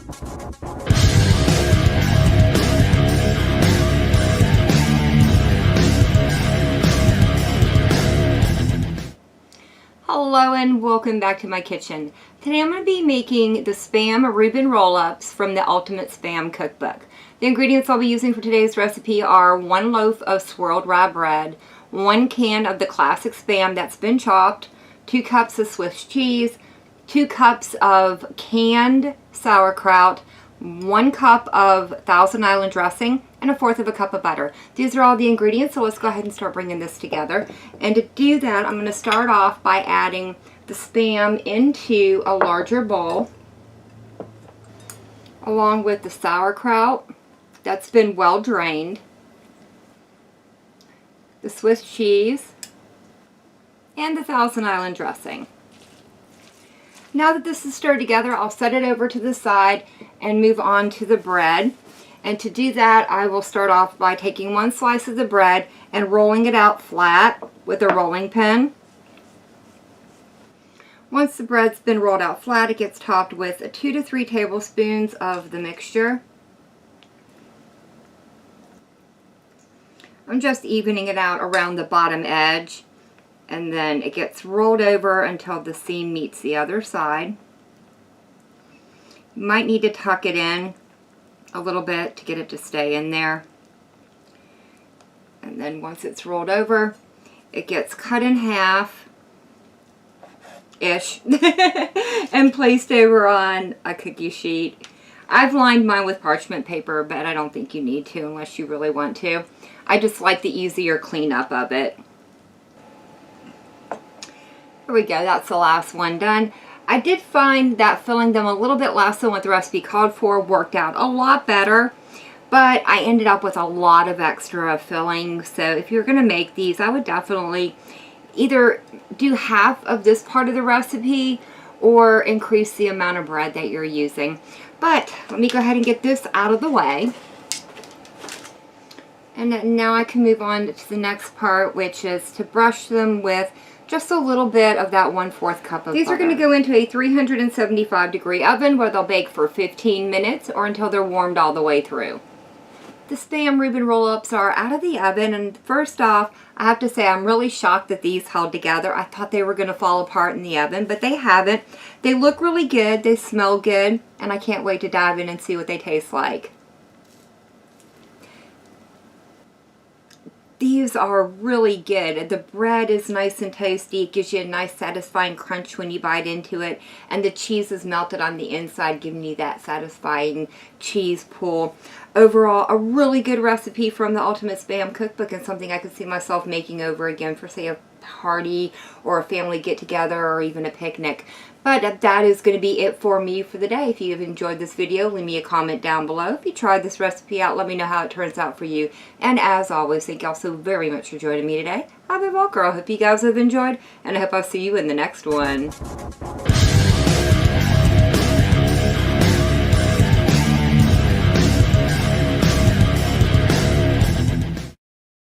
Hello and welcome back to my kitchen. Today I'm going to be making the Spam Reuben Rollups from the Ultimate Spam Cookbook. The ingredients I'll be using for today's recipe are 1 loaf of swirled rye bread, 1 can of the classic Spam that's been chopped, 2 cups of Swiss cheese, 2 cups of canned sauerkraut, 1 cup of Thousand Island dressing, and 1/4 cup of butter. These are all the ingredients, so let's go ahead and start bringing this together. And to do that, I'm going to start off by adding the Spam into a larger bowl, along with the sauerkraut that's been well drained, the Swiss cheese, and the Thousand Island dressing. Now that this is stirred together, I'll set it over to the side and move on to the bread. And to do that, I will start off by taking 1 slice of the bread and rolling it out flat with a rolling pin. Once the bread's been rolled out flat, it gets topped with 2 to 3 tablespoons of the mixture. I'm just evening it out around the bottom edge, and then it gets rolled over until the seam meets the other side. You might need to tuck it in a little bit to get it to stay in there. And then once it's rolled over, it gets cut in half-ish and placed over on a cookie sheet. I've lined mine with parchment paper, but I don't think you need to unless you really want to. I just like the easier cleanup of it. There we go, that's the last one done. I did find that filling them a little bit less than what the recipe called for worked out a lot better, but I ended up with a lot of extra filling. So if you're going to make these, I would definitely either do half of this part of the recipe or increase the amount of bread that you're using. But let me go ahead and get this out of the way. And now I can move on to the next part, which is to brush them with just a little bit of that 1/4 cup of butter. These are going to go into a 375-degree oven where they'll bake for 15 minutes or until they're warmed all the way through. The Spam Reuben Rollups are out of the oven, and first off, I have to say I'm really shocked that these held together. I thought they were going to fall apart in the oven, but they haven't. They look really good, they smell good, and I can't wait to dive in and see what they taste like. These are really good. The bread is nice and toasty. It gives you a nice satisfying crunch when you bite into it. And the cheese is melted on the inside, giving you that satisfying cheese pull. Overall, a really good recipe from the Ultimate Spam Cookbook, and something I could see myself making over again for, say, a party or a family get-together or even a picnic. But that is going to be it for me for the day. If you have enjoyed this video, leave me a comment down below. If you tried this recipe out, let me know how it turns out for you. And as always, thank you all so very much for joining me today. I've been Walker. I hope you guys have enjoyed, and I hope I'll see you in the next one.